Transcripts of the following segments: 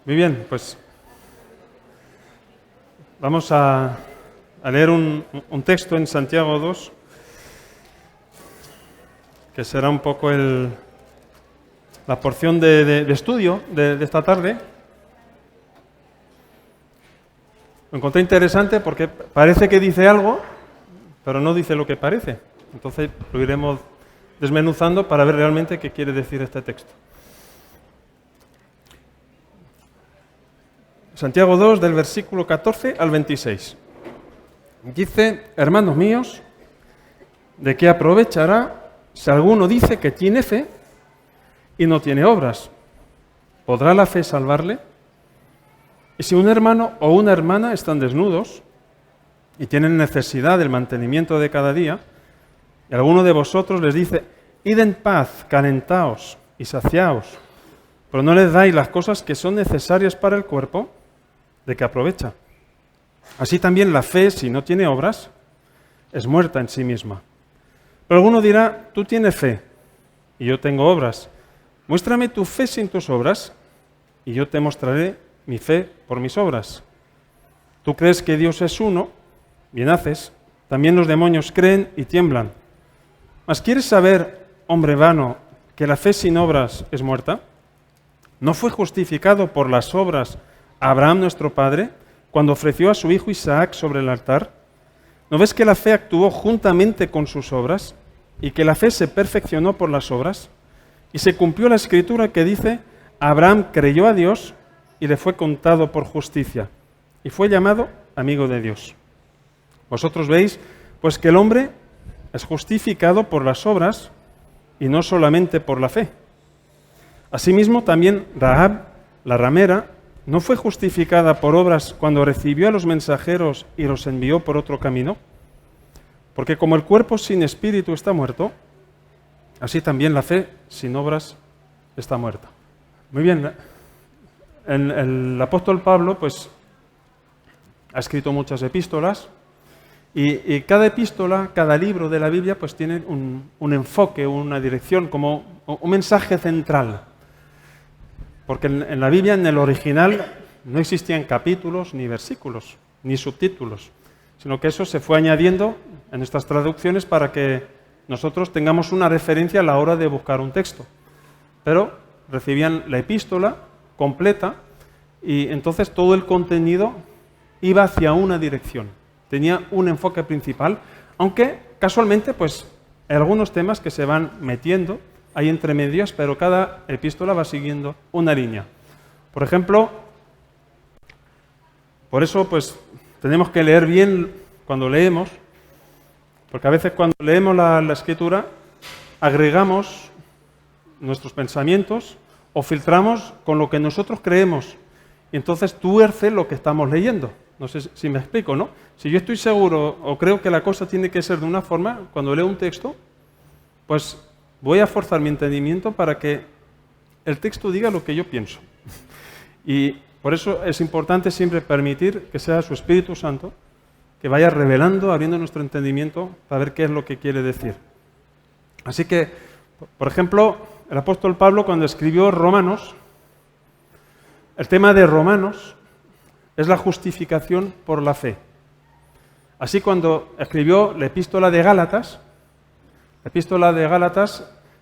Muy bien, pues vamos a leer un texto en Santiago 2, que será un poco la porción de estudio de esta tarde. Lo encontré interesante porque parece que dice algo, pero no dice lo que parece. Entonces lo iremos desmenuzando para ver realmente qué quiere decir este texto. Santiago 2, del versículo 14 al 26. Dice: hermanos míos, ¿de qué aprovechará si alguno dice que tiene fe y no tiene obras? ¿Podrá la fe salvarle? Y si un hermano o una hermana están desnudos y tienen necesidad del mantenimiento de cada día, y alguno de vosotros les dice: id en paz, calentaos y saciaos, pero no les dais las cosas que son necesarias para el cuerpo, ¿de qué aprovecha? Así también la fe, si no tiene obras, es muerta en sí misma. Pero alguno dirá: tú tienes fe y yo tengo obras. Muéstrame tu fe sin tus obras y yo te mostraré mi fe por mis obras. Tú crees que Dios es uno, bien haces. También los demonios creen y tiemblan. ¿Mas quieres saber, hombre vano, que la fe sin obras es muerta? ¿No fue justificado por las obras Abraham nuestro padre cuando ofreció a su hijo Isaac sobre el altar? ¿No ves que la fe actuó juntamente con sus obras y que la fe se perfeccionó por las obras? Y se cumplió la escritura que dice: Abraham creyó a Dios y le fue contado por justicia y fue llamado amigo de Dios. Vosotros veis pues que el hombre es justificado por las obras y no solamente por la fe. Asimismo también Rahab, la ramera, ¿no fue justificada por obras cuando recibió a los mensajeros y los envió por otro camino? Porque como el cuerpo sin espíritu está muerto, así también la fe sin obras está muerta. Muy bien, el apóstol Pablo pues ha escrito muchas epístolas y cada epístola, cada libro de la Biblia pues tiene un enfoque, una dirección, como un mensaje central. Porque en la Biblia, en el original, no existían capítulos, ni versículos, ni subtítulos, sino que eso se fue añadiendo en estas traducciones para que nosotros tengamos una referencia a la hora de buscar un texto. Pero recibían la epístola completa y entonces todo el contenido iba hacia una dirección, tenía un enfoque principal, aunque casualmente pues hay algunos temas que se van metiendo hay entre medias, pero cada epístola va siguiendo una línea. Por ejemplo, por eso pues tenemos que leer bien cuando leemos, porque a veces cuando leemos la escritura agregamos nuestros pensamientos o filtramos con lo que nosotros creemos y entonces tuerce lo que estamos leyendo. No sé si me explico, ¿no? Si yo estoy seguro o creo que la cosa tiene que ser de una forma, cuando leo un texto, pues voy a forzar mi entendimiento para que el texto diga lo que yo pienso. Y por eso es importante siempre permitir que sea su Espíritu Santo que vaya revelando, abriendo nuestro entendimiento para ver qué es lo que quiere decir. Así que, por ejemplo, el apóstol Pablo cuando escribió Romanos, el tema de Romanos es la justificación por la fe. Así cuando escribió la epístola de Gálatas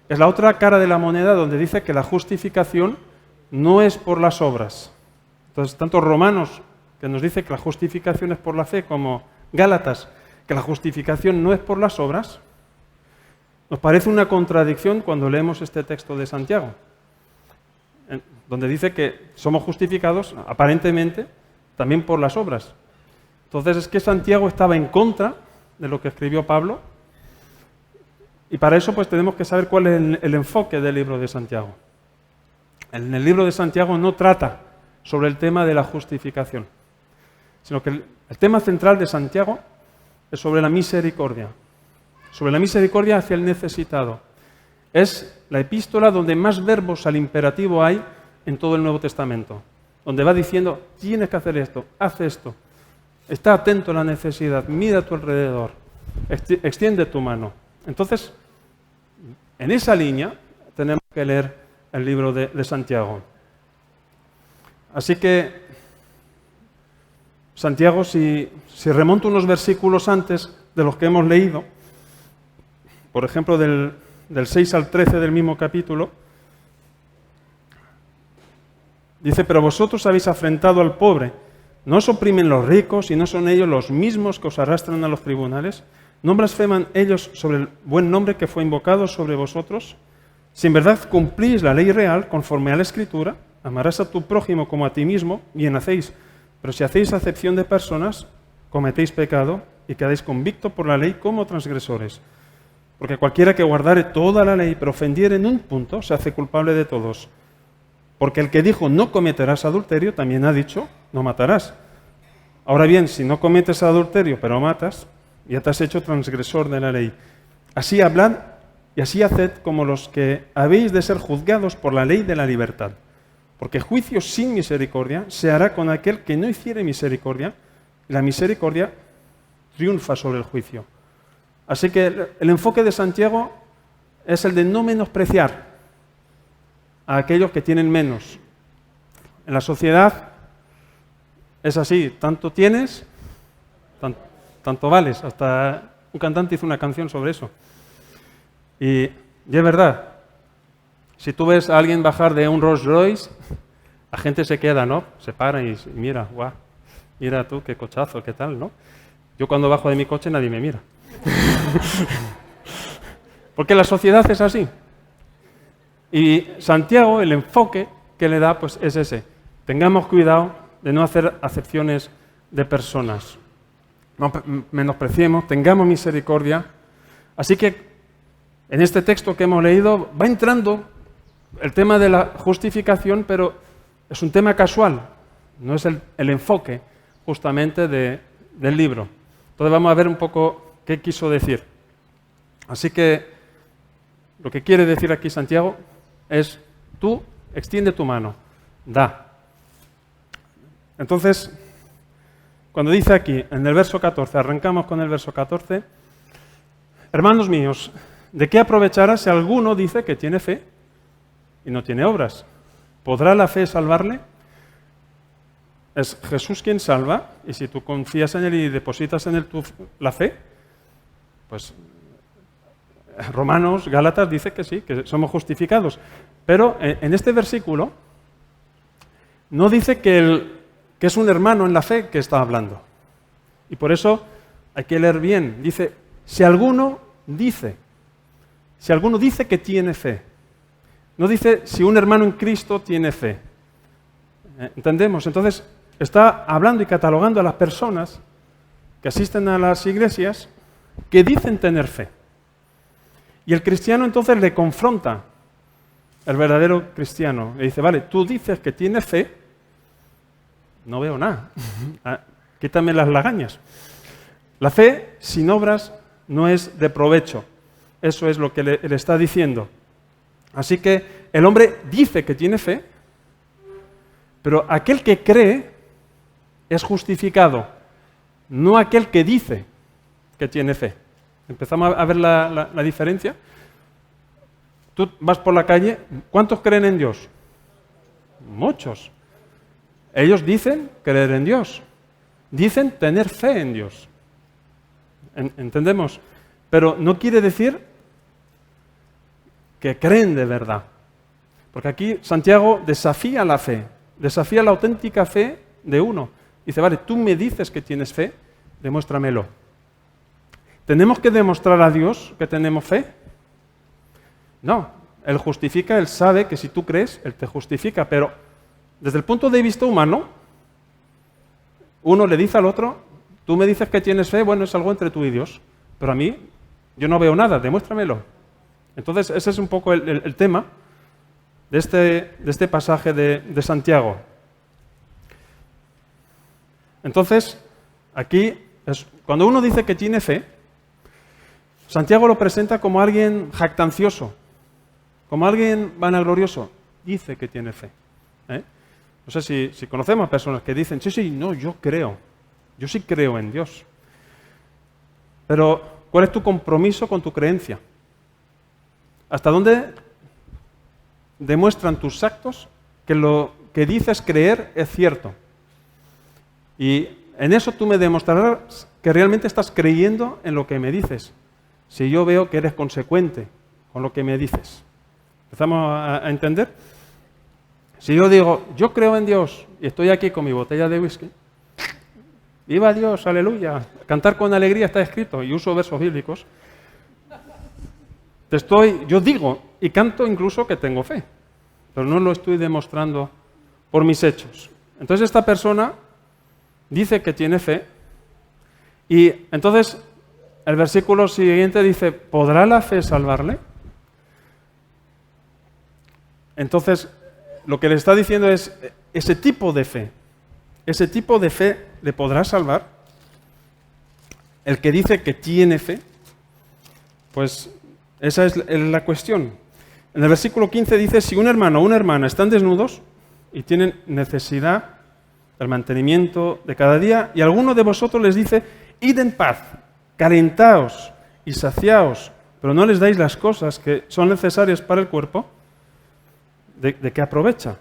es la otra cara de la moneda donde dice que la justificación no es por las obras. Entonces, tanto Romanos, que nos dice que la justificación es por la fe, como Gálatas, que la justificación no es por las obras, nos parece una contradicción cuando leemos este texto de Santiago, donde dice que somos justificados, aparentemente, también por las obras. Entonces, es que Santiago estaba en contra de lo que escribió Pablo. Y para eso pues tenemos que saber cuál es el enfoque del libro de Santiago. En el libro de Santiago no trata sobre el tema de la justificación, sino que el tema central de Santiago es sobre la misericordia hacia el necesitado. Es la epístola donde más verbos al imperativo hay en todo el Nuevo Testamento, donde va diciendo: tienes que hacer esto, haz esto, está atento a la necesidad, mira a tu alrededor, extiende tu mano. Entonces, en esa línea tenemos que leer el libro de Santiago. Así que Santiago, si remonto unos versículos antes de los que hemos leído, por ejemplo del 6 al 13 del mismo capítulo, dice: pero vosotros habéis afrentado al pobre, ¿no os oprimen los ricos y no son ellos los mismos que os arrastran a los tribunales? ¿No blasfeman ellos sobre el buen nombre que fue invocado sobre vosotros? Si en verdad cumplís la ley real conforme a la Escritura, amarás a tu prójimo como a ti mismo, bien hacéis. Pero si hacéis acepción de personas, cometéis pecado y quedáis convictos por la ley como transgresores. Porque cualquiera que guardare toda la ley pero ofendiere en un punto, se hace culpable de todos. Porque el que dijo no cometerás adulterio, también ha dicho no matarás. Ahora bien, si no cometes adulterio pero matas, ya te has hecho transgresor de la ley. Así hablad y así haced como los que habéis de ser juzgados por la ley de la libertad. Porque juicio sin misericordia se hará con aquel que no hiciere misericordia, y la misericordia triunfa sobre el juicio. Así que el enfoque de Santiago es el de no menospreciar a aquellos que tienen menos. En la sociedad es así, tanto tienes, tanto vales. Hasta un cantante hizo una canción sobre eso. Y es verdad. Si tú ves a alguien bajar de un Rolls Royce, la gente se queda, ¿no? Se para y mira, guau, mira tú, qué cochazo, qué tal, ¿no? Yo cuando bajo de mi coche nadie me mira. Porque la sociedad es así. Y Santiago, el enfoque que le da, pues es ese. Tengamos cuidado de no hacer acepciones de personas. No menospreciemos, tengamos misericordia. Así que en este texto que hemos leído va entrando el tema de la justificación, pero es un tema casual, no es el enfoque justamente del libro. Entonces vamos a ver un poco qué quiso decir. Así que lo que quiere decir aquí Santiago es: tú extiende tu mano, da. Entonces, cuando dice aquí, en el verso 14, arrancamos con el verso 14, hermanos míos, ¿de qué aprovechará si alguno dice que tiene fe y no tiene obras? ¿Podrá la fe salvarle? Es Jesús quien salva, y si tú confías en Él y depositas en Él la fe, pues Romanos, Gálatas dice que sí, que somos justificados. Pero en este versículo no dice que es un hermano en la fe que está hablando. Y por eso hay que leer bien. Dice, si alguno dice que tiene fe. No dice si un hermano en Cristo tiene fe. ¿Entendemos? Entonces está hablando y catalogando a las personas que asisten a las iglesias que dicen tener fe. Y el cristiano entonces le confronta, el verdadero cristiano, le dice, vale, tú dices que tienes fe, no veo nada, quítame las lagañas. La fe sin obras no es de provecho, eso es lo que le está diciendo. Así que el hombre dice que tiene fe, pero aquel que cree es justificado, no aquel que dice que tiene fe. ¿Empezamos a ver la diferencia? Tú vas por la calle, ¿cuántos creen en Dios? Muchos. Ellos dicen creer en Dios, dicen tener fe en Dios. ¿Entendemos? Pero no quiere decir que creen de verdad. Porque aquí Santiago desafía la fe, desafía la auténtica fe de uno. Dice, vale, tú me dices que tienes fe, demuéstramelo. ¿Tenemos que demostrar a Dios que tenemos fe? No, Él justifica, Él sabe que si tú crees, Él te justifica, pero desde el punto de vista humano, uno le dice al otro, tú me dices que tienes fe, bueno, es algo entre tú y Dios, pero a mí, yo no veo nada, demuéstramelo. Entonces, ese es un poco el tema de este pasaje de Santiago. Entonces, aquí, cuando uno dice que tiene fe, Santiago lo presenta como alguien jactancioso, como alguien vanaglorioso. Dice que tiene fe. No sé si conocemos personas que dicen, sí, no, yo sí creo en Dios. Pero, ¿cuál es tu compromiso con tu creencia? ¿Hasta dónde demuestran tus actos que lo que dices creer es cierto. Y en eso tú me demostrarás que realmente estás creyendo en lo que me dices. Si yo veo que eres consecuente con lo que me dices. ¿Empezamos a entender? Si yo digo, yo creo en Dios y estoy aquí con mi botella de whisky, viva Dios, aleluya, cantar con alegría está escrito y uso versos bíblicos, yo digo y canto incluso que tengo fe, pero no lo estoy demostrando por mis hechos. Entonces esta persona dice que tiene fe y entonces el versículo siguiente dice, ¿podrá la fe salvarle? Entonces lo que le está diciendo es, ese tipo de fe le podrá salvar. El que dice que tiene fe, pues esa es la cuestión. En el versículo 15 dice, si un hermano o una hermana están desnudos y tienen necesidad del mantenimiento de cada día, y alguno de vosotros les dice, id en paz, calentaos y saciaos, pero no les dais las cosas que son necesarias para el cuerpo, ¿de qué aprovecha?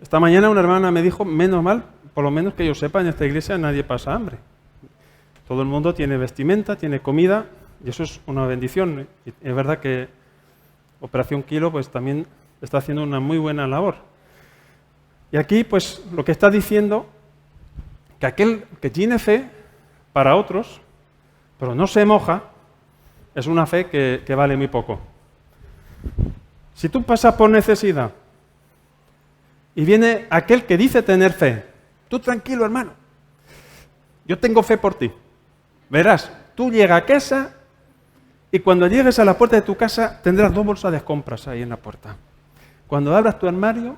Esta mañana una hermana me dijo, menos mal, por lo menos que yo sepa, en esta iglesia nadie pasa hambre. Todo el mundo tiene vestimenta, tiene comida, y eso es una bendición. Y es verdad que Operación Kilo pues también está haciendo una muy buena labor. Y aquí pues lo que está diciendo, que aquel que tiene fe para otros, pero no se moja, es una fe que vale muy poco. Si tú pasas por necesidad y viene aquel que dice tener fe, tú tranquilo, hermano, yo tengo fe por ti. Verás, tú llegas a casa y cuando llegues a la puerta de tu casa tendrás 2 bolsas de compras ahí en la puerta. Cuando abras tu armario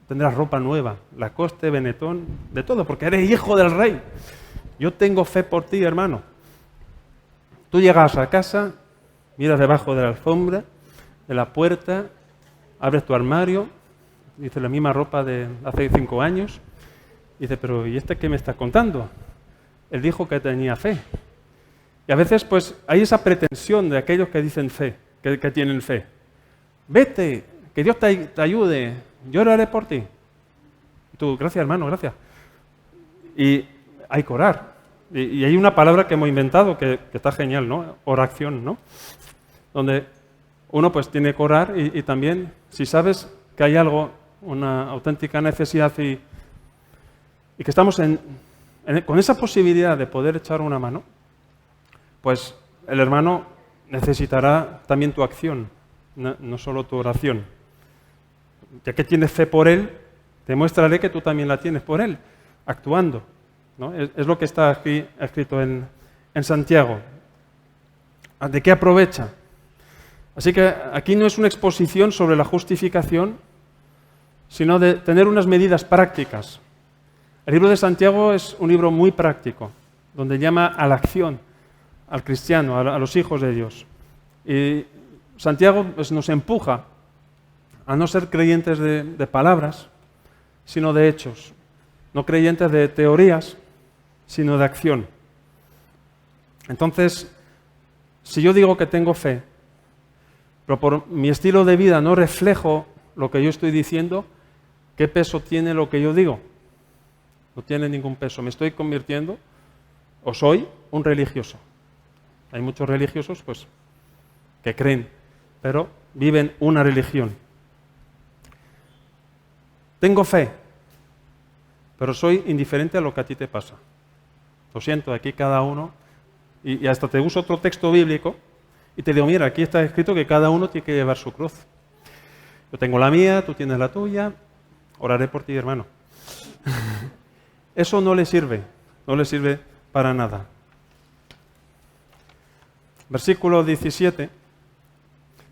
tendrás ropa nueva, Lacoste, Benetton, de todo, porque eres hijo del rey. Yo tengo fe por ti, hermano. Tú llegas a casa, miras debajo de la alfombra, de la puerta, abres tu armario, dice la misma ropa de hace 5 años, dice, pero ¿y este qué me está contando? Él dijo que tenía fe. Y a veces pues hay esa pretensión de aquellos que dicen fe, que tienen fe. Vete, que Dios te ayude, yo oraré por ti. Y tú, gracias hermano, gracias. Y hay que orar. Y hay una palabra que hemos inventado que está genial, ¿no? Oración, ¿no? Donde uno pues tiene que orar y también, si sabes que hay algo, una auténtica necesidad y que estamos con esa posibilidad de poder echar una mano, pues el hermano necesitará también tu acción, no solo tu oración. Ya que tienes fe por él, demuéstrale que tú también la tienes por él, actuando, ¿no? Es lo que está aquí escrito en Santiago. ¿De qué aprovecha? Así que aquí no es una exposición sobre la justificación, sino de tener unas medidas prácticas. El libro de Santiago es un libro muy práctico, donde llama a la acción, al cristiano, a los hijos de Dios. Y Santiago pues, nos empuja a no ser creyentes de palabras, sino de hechos. No creyentes de teorías, sino de acción. Entonces, si yo digo que tengo fe, pero por mi estilo de vida no reflejo lo que yo estoy diciendo, ¿qué peso tiene lo que yo digo? No tiene ningún peso. Me estoy convirtiendo, o soy, un religioso. Hay muchos religiosos, pues, que creen, pero viven una religión. Tengo fe, pero soy indiferente a lo que a ti te pasa. Lo siento, aquí cada uno, y hasta te uso otro texto bíblico, y te digo, mira, aquí está escrito que cada uno tiene que llevar su cruz. Yo tengo la mía, tú tienes la tuya, oraré por ti, hermano. Eso no le sirve para nada. Versículo 17,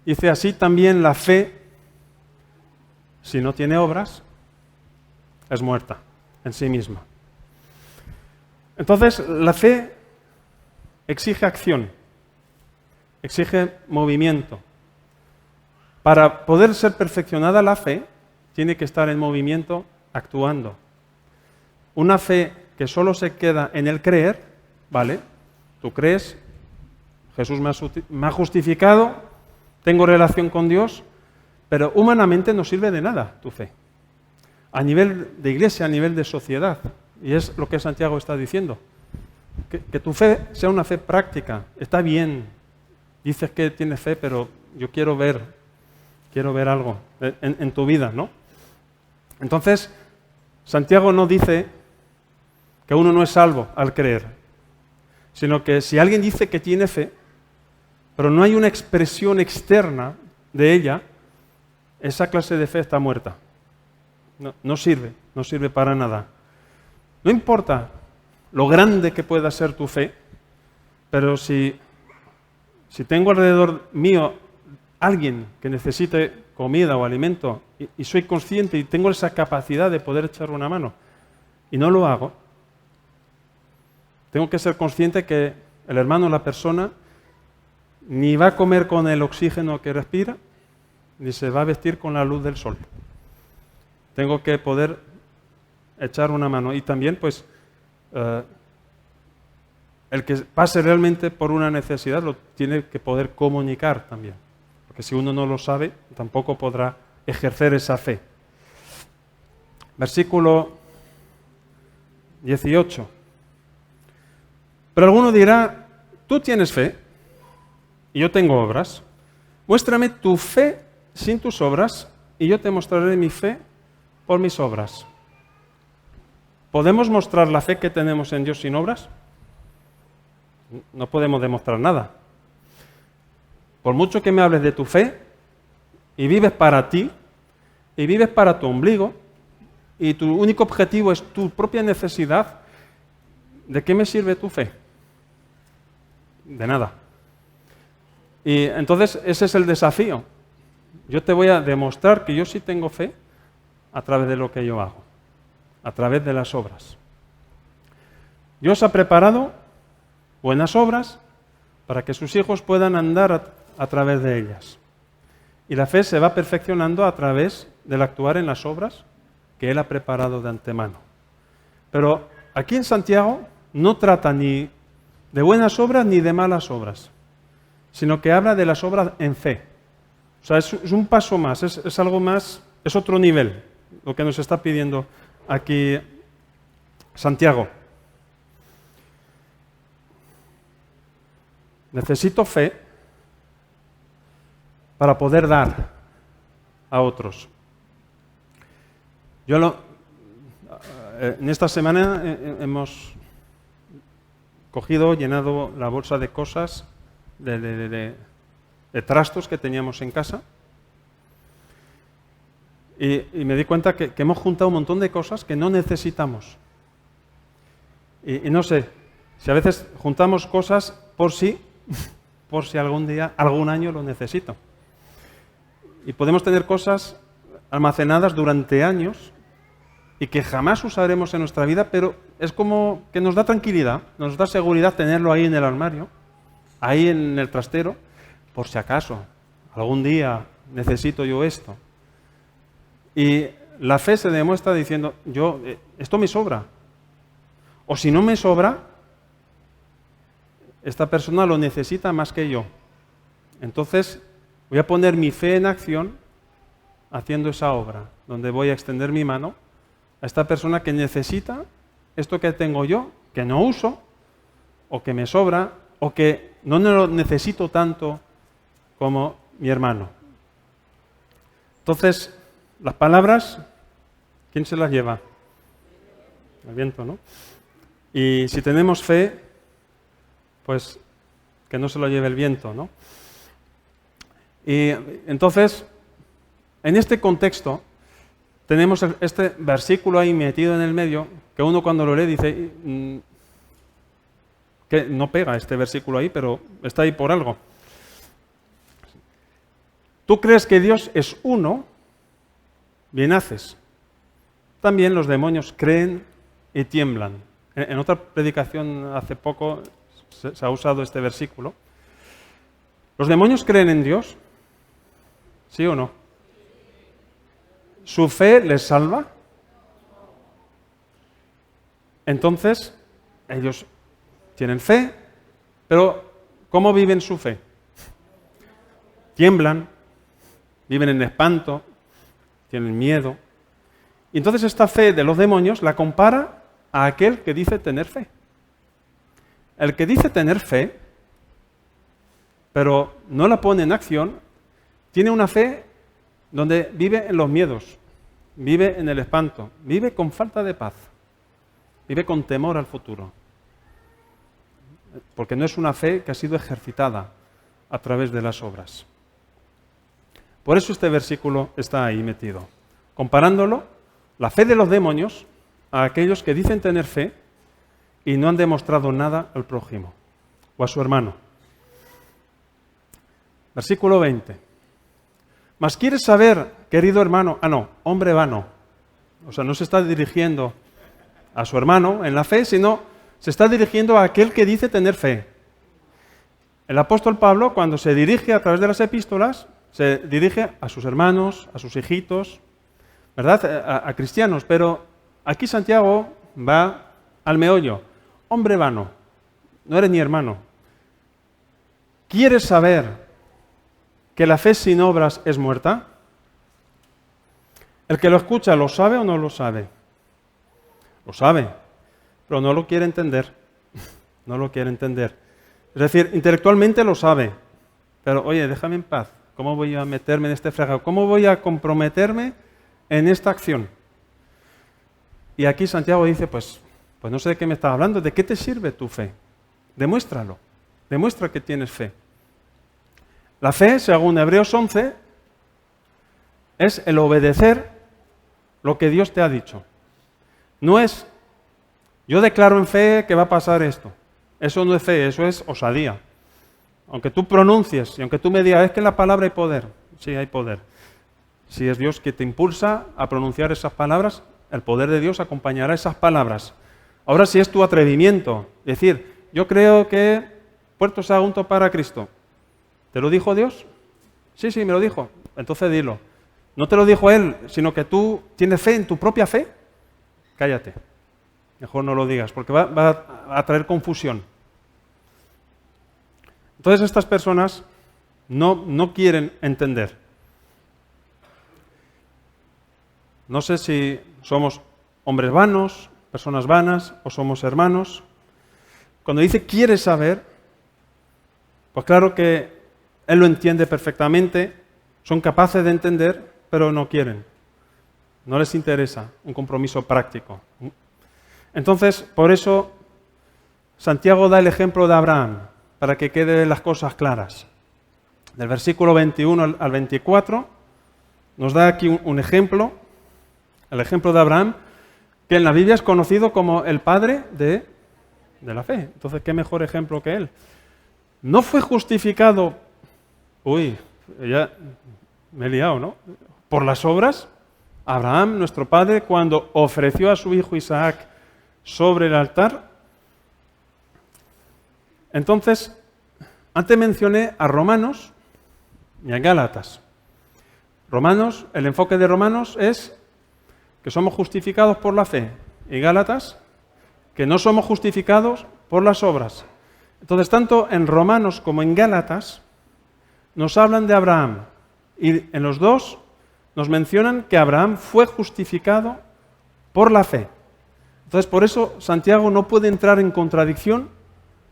dice, así también la fe, si no tiene obras, es muerta en sí misma. Entonces, la fe exige acción, exige movimiento. Para poder ser perfeccionada la fe, tiene que estar en movimiento, actuando. Una fe que solo se queda en el creer, ¿vale? Tú crees, Jesús me ha justificado, tengo relación con Dios, pero humanamente no sirve de nada tu fe. A nivel de iglesia, a nivel de sociedad. Y es lo que Santiago está diciendo. Que tu fe sea una fe práctica. Está bien. Dices que tienes fe, pero yo quiero ver algo en tu vida, ¿no? Entonces, Santiago no dice que uno no es salvo al creer, sino que si alguien dice que tiene fe, pero no hay una expresión externa de ella, esa clase de fe está muerta. No sirve para nada. No importa lo grande que pueda ser tu fe, pero si tengo alrededor mío alguien que necesite comida o alimento y soy consciente y tengo esa capacidad de poder echar una mano y no lo hago, tengo que ser consciente que el hermano, la persona, ni va a comer con el oxígeno que respira, ni se va a vestir con la luz del sol. Tengo que poder echar una mano. Y también, pues, el que pase realmente por una necesidad lo tiene que poder comunicar también. Porque si uno no lo sabe, tampoco podrá ejercer esa fe. Versículo 18. Pero alguno dirá, tú tienes fe y yo tengo obras. Muéstrame tu fe sin tus obras y yo te mostraré mi fe por mis obras. ¿Podemos mostrar la fe que tenemos en Dios sin obras? No podemos demostrar nada. Por mucho que me hables de tu fe y vives para ti y vives para tu ombligo y tu único objetivo es tu propia necesidad, ¿de qué me sirve tu fe? De nada. Y entonces ese es el desafío. Yo te voy a demostrar que yo sí tengo fe a través de lo que yo hago, a través de las obras. Dios ha preparado buenas obras para que sus hijos puedan andar a través de ellas. Y la fe se va perfeccionando a través del actuar en las obras que Él ha preparado de antemano. Pero aquí en Santiago no trata ni de buenas obras ni de malas obras, sino que habla de las obras en fe. O sea, es un paso más, es algo más, es otro nivel, lo que nos está pidiendo aquí Santiago. Necesito fe para poder dar a otros. En esta semana hemos llenado la bolsa de cosas, de trastos que teníamos en casa. Y me di cuenta que hemos juntado un montón de cosas que no necesitamos. Y no sé, si a veces juntamos cosas por si algún día, algún año lo necesito. Y podemos tener cosas almacenadas durante años y que jamás usaremos en nuestra vida, pero es como que nos da tranquilidad, nos da seguridad tenerlo ahí en el armario, ahí en el trastero, por si acaso, algún día necesito yo esto. Y la fe se demuestra diciendo, esto me sobra. O si no me sobra, esta persona lo necesita más que yo. Entonces, voy a poner mi fe en acción haciendo esa obra, donde voy a extender mi mano a esta persona que necesita esto que tengo yo, que no uso, o que me sobra, o que no lo necesito tanto como mi hermano. Entonces, las palabras, ¿quién se las lleva? El viento, ¿no? Y si tenemos fe, pues que no se lo lleve el viento, ¿no? Y entonces, en este contexto, tenemos este versículo ahí metido en el medio, que uno cuando lo lee dice que no pega este versículo ahí, pero está ahí por algo. Tú crees que Dios es uno, bien haces. También los demonios creen y tiemblan. En otra predicación hace poco se ha usado este versículo. ¿Los demonios creen en Dios? ¿Sí o no? ¿Su fe les salva? Entonces, ellos tienen fe, pero ¿cómo viven su fe? Tiemblan, viven en espanto, tienen miedo. Y entonces esta fe de los demonios la compara a aquel que dice tener fe. El que dice tener fe, pero no la pone en acción, tiene una fe donde vive en los miedos, vive en el espanto, vive con falta de paz, vive con temor al futuro. Porque no es una fe que ha sido ejercitada a través de las obras. Por eso este versículo está ahí metido, comparándolo, la fe de los demonios, a aquellos que dicen tener fe y no han demostrado nada al prójimo o a su hermano. Versículo 20. Mas quieres saber, querido hermano, hombre vano. O sea, no se está dirigiendo a su hermano en la fe, sino se está dirigiendo a aquel que dice tener fe. El apóstol Pablo, cuando se dirige a través de las epístolas, se dirige a sus hermanos, a sus hijitos, ¿verdad? A cristianos, pero aquí Santiago va al meollo. Hombre vano, no eres ni hermano. ¿Quieres saber que la fe sin obras es muerta? El que lo escucha, ¿lo sabe o no lo sabe? Lo sabe, pero no lo quiere entender. No lo quiere entender. Es decir, intelectualmente lo sabe, pero oye, déjame en paz. ¿Cómo voy a meterme en este fregado? ¿Cómo voy a comprometerme en esta acción? Y aquí Santiago dice, pues no sé de qué me estás hablando. ¿De qué te sirve tu fe? Demuéstralo. Demuestra que tienes fe. La fe, según Hebreos 11, es el obedecer lo que Dios te ha dicho. No es, yo declaro en fe que va a pasar esto. Eso no es fe, eso es osadía. Aunque tú pronuncies y aunque tú me digas, es que en la palabra hay poder. Sí, hay poder. Si es Dios que te impulsa a pronunciar esas palabras, el poder de Dios acompañará esas palabras. Ahora, si es tu atrevimiento, decir, yo creo que Puerto Sagunto para Cristo. ¿Te lo dijo Dios? Sí, me lo dijo. Entonces dilo. No te lo dijo Él, sino que tú tienes fe en tu propia fe. Cállate. Mejor no lo digas, porque va a traer confusión. Entonces estas personas no quieren entender. No sé si somos hombres vanos, personas vanas, o somos hermanos. Cuando dice quiere saber, pues claro que él lo entiende perfectamente, son capaces de entender, pero no quieren. No les interesa un compromiso práctico. Entonces, por eso, Santiago da el ejemplo de Abraham, para que queden las cosas claras. Del versículo 21 al 24, nos da aquí un ejemplo, el ejemplo de Abraham, que en la Biblia es conocido como el padre de la fe. Entonces, ¿qué mejor ejemplo que él? No fue justificado, ya me he liado, ¿no? Por las obras, Abraham, nuestro padre, cuando ofreció a su hijo Isaac sobre el altar. Entonces, antes mencioné a Romanos y a Gálatas. Romanos, el enfoque de Romanos es que somos justificados por la fe, y Gálatas, que no somos justificados por las obras. Entonces, tanto en Romanos como en Gálatas nos hablan de Abraham, y en los dos nos mencionan que Abraham fue justificado por la fe. Entonces, por eso Santiago no puede entrar en contradicción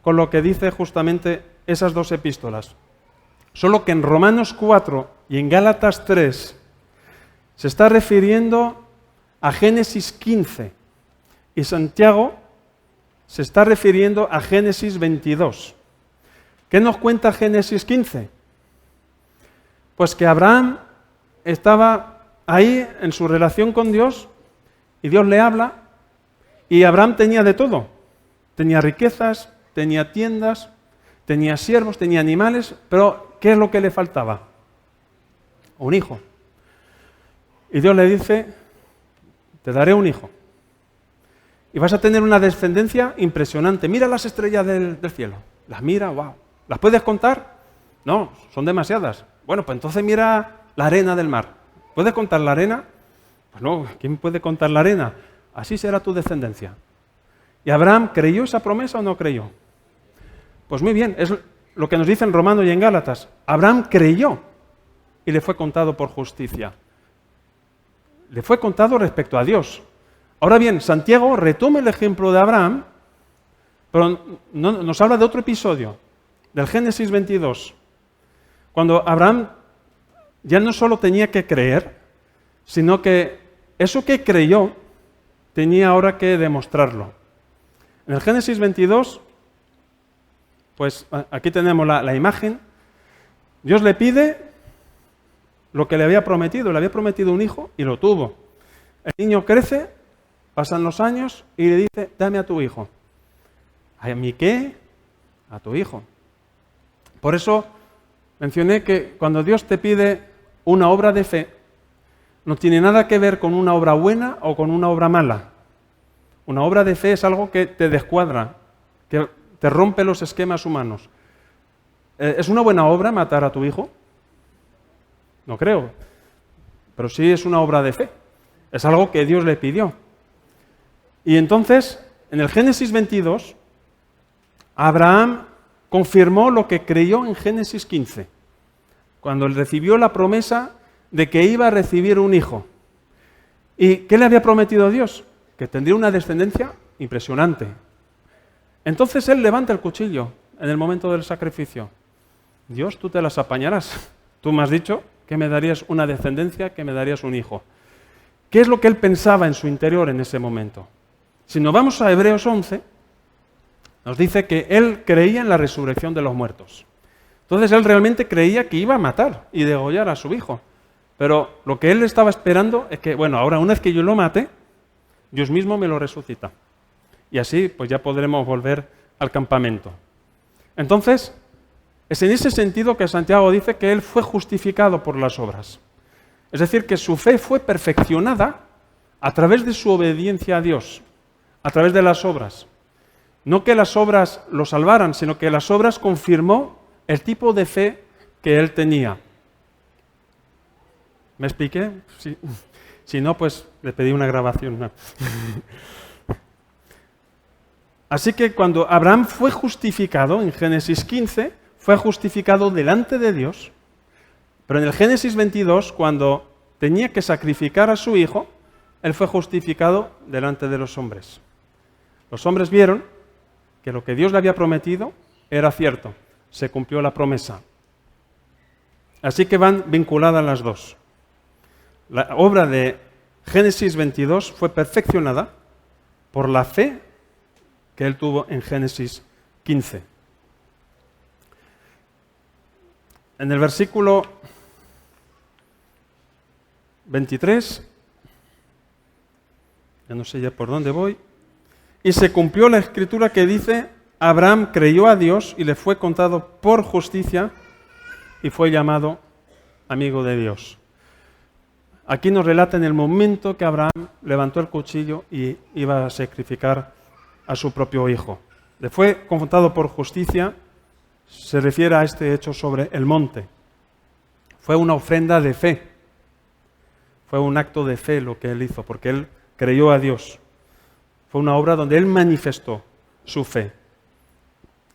con lo que dice justamente esas dos epístolas. Solo que en Romanos 4 y en Gálatas 3 se está refiriendo a Génesis 15 y Santiago se está refiriendo a Génesis 22. ¿Qué nos cuenta Génesis 15? Pues que Abraham estaba ahí en su relación con Dios y Dios le habla y Abraham tenía de todo. Tenía riquezas, tenía tiendas, tenía siervos, tenía animales, pero ¿qué es lo que le faltaba? Un hijo. Y Dios le dice, te daré un hijo. Y vas a tener una descendencia impresionante. Mira las estrellas del cielo. Las mira, wow. ¿Las puedes contar? No, son demasiadas. Bueno, pues entonces mira la arena del mar. ¿Puedes contar la arena? Pues no, ¿quién puede contar la arena? Así será tu descendencia. ¿Y Abraham creyó esa promesa o no creyó? Pues muy bien, es lo que nos dicen en Romanos y en Gálatas. Abraham creyó y le fue contado por justicia. Le fue contado respecto a Dios. Ahora bien, Santiago retoma el ejemplo de Abraham, pero nos habla de otro episodio, del Génesis 22, cuando Abraham ya no solo tenía que creer, sino que eso que creyó tenía ahora que demostrarlo. En el Génesis 22, pues aquí tenemos la imagen. Dios le pide lo que le había prometido un hijo y lo tuvo. El niño crece, pasan los años y le dice, dame a tu hijo. ¿A mí qué? A tu hijo. Por eso mencioné que cuando Dios te pide una obra de fe, no tiene nada que ver con una obra buena o con una obra mala. Una obra de fe es algo que te descuadra, que te rompe los esquemas humanos. ¿Es una buena obra matar a tu hijo? No creo. Pero sí es una obra de fe. Es algo que Dios le pidió. Y entonces, en el Génesis 22, Abraham confirmó lo que creyó en Génesis 15, cuando él recibió la promesa de que iba a recibir un hijo. ¿Y qué le había prometido Dios? Que tendría una descendencia impresionante. Entonces él levanta el cuchillo en el momento del sacrificio. Dios, tú te las apañarás. Tú me has dicho que me darías una descendencia, que me darías un hijo. ¿Qué es lo que él pensaba en su interior en ese momento? Si nos vamos a Hebreos 11, nos dice que él creía en la resurrección de los muertos. Entonces él realmente creía que iba a matar y degollar a su hijo. Pero lo que él estaba esperando es que, bueno, ahora una vez que yo lo mate, Dios mismo me lo resucita. Y así pues ya podremos volver al campamento. Entonces, es en ese sentido que Santiago dice que él fue justificado por las obras. Es decir, que su fe fue perfeccionada a través de su obediencia a Dios, a través de las obras. No que las obras lo salvaran, sino que las obras confirmó el tipo de fe que él tenía. ¿Me expliqué? Sí. Si no, pues le pedí una grabación. No. Así que cuando Abraham fue justificado en Génesis 15, fue justificado delante de Dios, pero en el Génesis 22, cuando tenía que sacrificar a su hijo, él fue justificado delante de los hombres. Los hombres vieron que lo que Dios le había prometido era cierto, se cumplió la promesa. Así que van vinculadas las dos. La obra de Génesis 22 fue perfeccionada por la fe que él tuvo en Génesis 15. En el versículo 23, ya no sé ya por dónde voy, y se cumplió la escritura que dice, Abraham creyó a Dios y le fue contado por justicia y fue llamado amigo de Dios. Aquí nos relata en el momento que Abraham levantó el cuchillo y iba a sacrificar a su propio hijo. Le fue contado por justicia, se refiere a este hecho sobre el monte. Fue una ofrenda de fe. Fue un acto de fe lo que él hizo, porque él creyó a Dios. Fue una obra donde él manifestó su fe.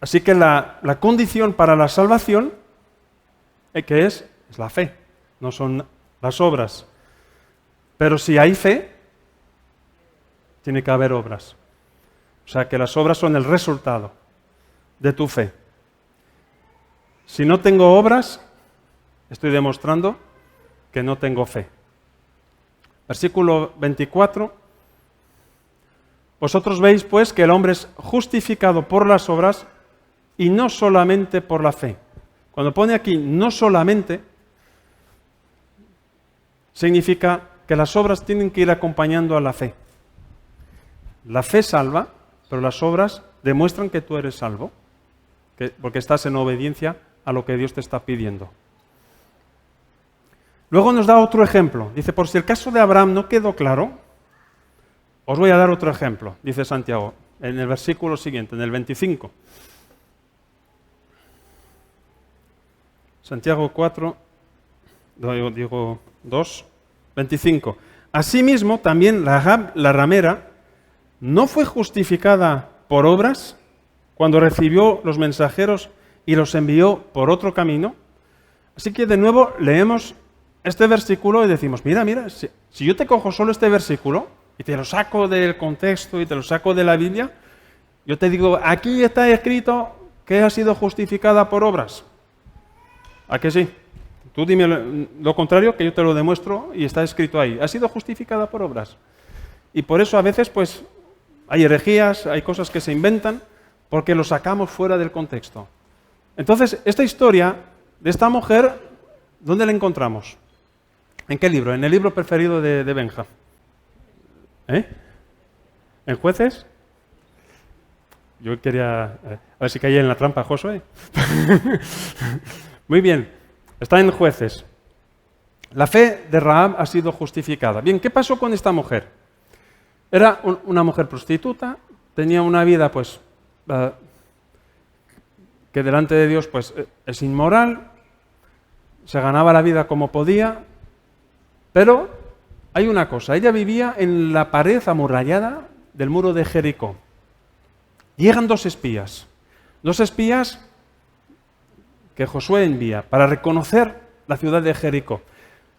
Así que la condición para la salvación, ¿qué es? Es la fe, no son las obras. Pero si hay fe, tiene que haber obras. O sea que las obras son el resultado de tu fe. Si no tengo obras, estoy demostrando que no tengo fe. Versículo 24. Vosotros veis pues que el hombre es justificado por las obras y no solamente por la fe. Cuando pone aquí no solamente, significa que las obras tienen que ir acompañando a la fe. La fe salva, pero las obras demuestran que tú eres salvo, porque estás en obediencia a lo que Dios te está pidiendo. Luego nos da otro ejemplo. Dice, por si el caso de Abraham no quedó claro, os voy a dar otro ejemplo, dice Santiago, en el versículo siguiente, en el 25. Santiago 4, digo 2, 25. Asimismo, también la ramera no fue justificada por obras cuando recibió los mensajeros y los envió por otro camino. Así que de nuevo leemos este versículo y decimos, mira, si yo te cojo solo este versículo y te lo saco del contexto y te lo saco de la Biblia, yo te digo, aquí está escrito que ha sido justificada por obras. ¿A que sí? Tú dime lo contrario, que yo te lo demuestro y está escrito ahí. Ha sido justificada por obras. Y por eso a veces pues hay herejías, hay cosas que se inventan porque lo sacamos fuera del contexto. Entonces, esta historia de esta mujer, ¿dónde la encontramos? ¿En qué libro? En el libro preferido de Benja. ¿En Jueces? Yo quería... a ver si caía en la trampa, Josué. Muy bien, está en Jueces. La fe de Rahab ha sido justificada. Bien, ¿qué pasó con esta mujer? Era una mujer prostituta, tenía una vida pues que delante de Dios pues es inmoral, se ganaba la vida como podía, pero hay una cosa, ella vivía en la pared amurallada del muro de Jericó. Llegan dos espías que Josué envía para reconocer la ciudad de Jericó.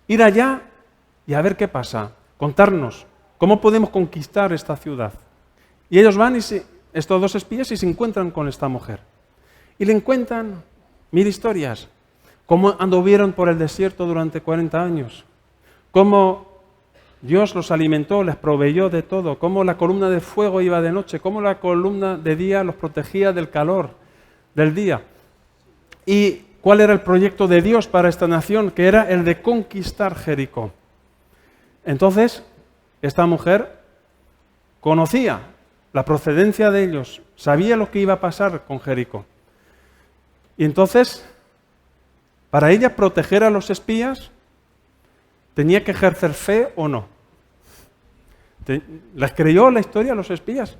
Ir allá y a ver qué pasa, contarnos cómo podemos conquistar esta ciudad. Y ellos van, estos dos espías, y se encuentran con esta mujer. Y le cuentan 1000 historias. Cómo anduvieron por el desierto durante 40 años. Cómo Dios los alimentó, les proveyó de todo. Cómo la columna de fuego iba de noche. Cómo la columna de día los protegía del calor del día. Y cuál era el proyecto de Dios para esta nación, que era el de conquistar Jericó. Entonces, esta mujer conocía la procedencia de ellos, sabía lo que iba a pasar con Jericó. Y entonces, para ella proteger a los espías, ¿tenía que ejercer fe o no? ¿Les creyó la historia a los espías?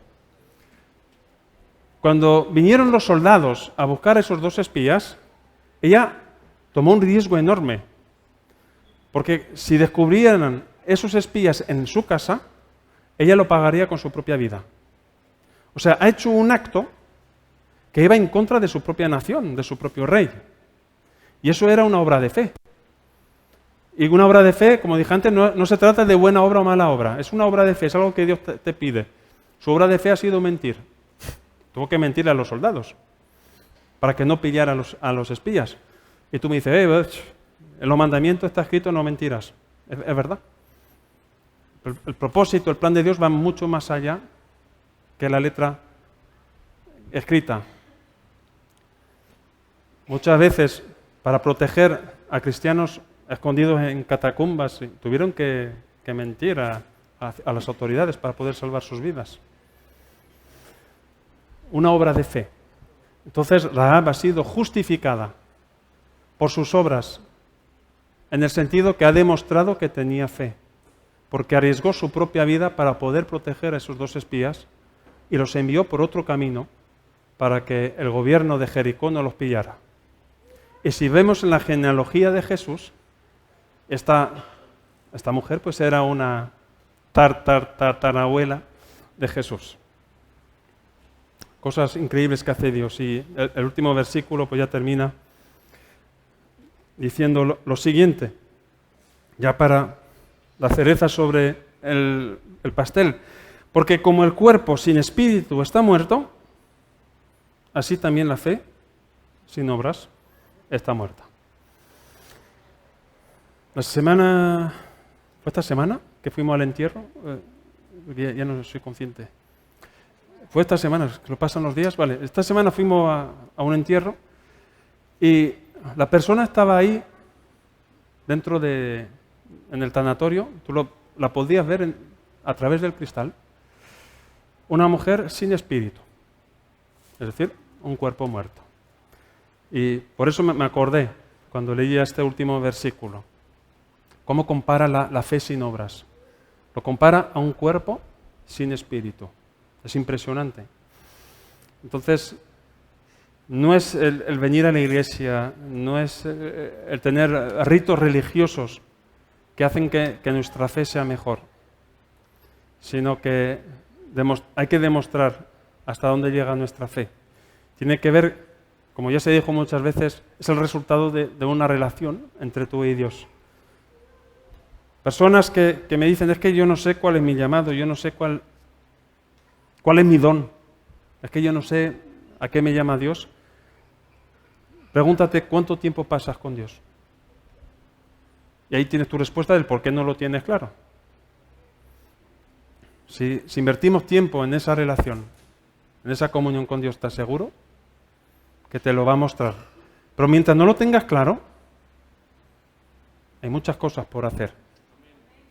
Cuando vinieron los soldados a buscar a esos dos espías, ella tomó un riesgo enorme, porque si descubrieran esos espías en su casa, ella lo pagaría con su propia vida. O sea, ha hecho un acto que iba en contra de su propia nación, de su propio rey. Y eso era una obra de fe. Y una obra de fe, como dije antes, no se trata de buena obra o mala obra. Es una obra de fe, es algo que Dios te pide. Su obra de fe ha sido mentir. Tuvo que mentirle a los soldados para que no pillara a los espías. Y tú me dices, en los mandamientos está escrito no mentirás. Es verdad. El propósito, el plan de Dios va mucho más allá que la letra escrita. Muchas veces, para proteger a cristianos escondidos en catacumbas, tuvieron que mentir a las autoridades para poder salvar sus vidas. Una obra de fe. Entonces, Rahab ha sido justificada por sus obras, en el sentido que ha demostrado que tenía fe, porque arriesgó su propia vida para poder proteger a esos dos espías y los envió por otro camino para que el gobierno de Jericó no los pillara. Y si vemos en la genealogía de Jesús, esta mujer pues era una tatarabuela de Jesús. Cosas increíbles que hace Dios. Y el último versículo pues ya termina diciendo lo siguiente, ya para la cereza sobre el pastel. Porque como el cuerpo sin espíritu está muerto, así también la fe sin obras está muerta. ¿Fue esta semana que fuimos al entierro? Ya no soy consciente. Fue esta semana, que lo pasan los días, vale. Esta semana fuimos a un entierro y la persona estaba ahí dentro en el tanatorio, tú la podías ver a través del cristal, una mujer sin espíritu, es decir, un cuerpo muerto. Y por eso me acordé cuando leía este último versículo, cómo compara la fe sin obras. Lo compara a un cuerpo sin espíritu. Es impresionante. Entonces, no es el venir a la iglesia, no es el tener ritos religiosos que hacen que nuestra fe sea mejor, sino que hay que demostrar hasta dónde llega nuestra fe. Tiene que ver como ya se dijo muchas veces, es el resultado de una relación entre tú y Dios. Personas que me dicen, es que yo no sé cuál es mi llamado, yo no sé cuál es mi don, es que yo no sé a qué me llama Dios. Pregúntate cuánto tiempo pasas con Dios. Y ahí tienes tu respuesta del por qué no lo tienes claro. Si invertimos tiempo en esa relación, en esa comunión con Dios, ¿estás seguro que te lo va a mostrar? Pero mientras no lo tengas claro, hay muchas cosas por hacer.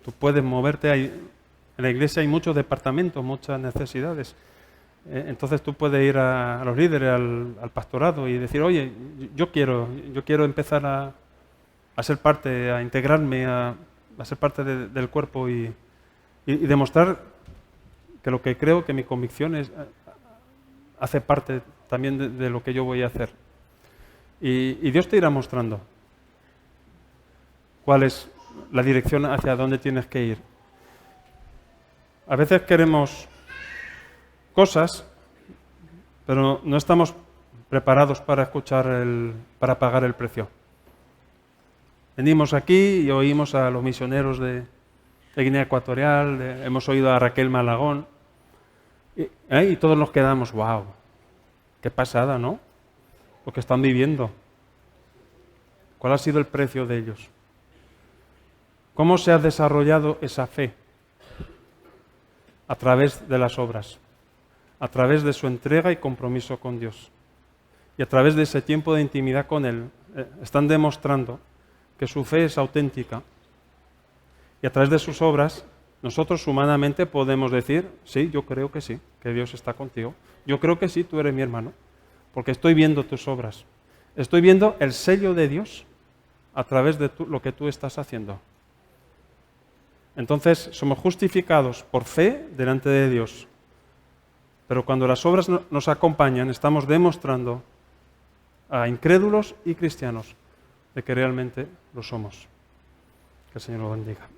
Tú puedes moverte, en la iglesia hay muchos departamentos, muchas necesidades. Entonces tú puedes ir a los líderes, al pastorado y decir, oye, yo quiero empezar a ser parte, a integrarme, a ser parte del cuerpo y demostrar que lo que creo, que mi convicción hace parte también de lo que yo voy a hacer. Y Dios te irá mostrando cuál es la dirección hacia dónde tienes que ir. A veces queremos cosas, pero no estamos preparados para para pagar el precio. Venimos aquí y oímos a los misioneros de Guinea Ecuatorial, hemos oído a Raquel Malagón, y todos nos quedamos, wow, qué pasada, ¿no? Lo que están viviendo. ¿Cuál ha sido el precio de ellos? ¿Cómo se ha desarrollado esa fe? A través de las obras, a través de su entrega y compromiso con Dios. Y a través de ese tiempo de intimidad con Él, están demostrando que su fe es auténtica. Y a través de sus obras, nosotros humanamente podemos decir, sí, yo creo que sí, que Dios está contigo. Yo creo que sí, tú eres mi hermano, porque estoy viendo tus obras. Estoy viendo el sello de Dios a través de lo que tú estás haciendo. Entonces, somos justificados por fe delante de Dios. Pero cuando las obras nos acompañan, estamos demostrando a incrédulos y cristianos de que realmente lo somos. Que el Señor lo bendiga.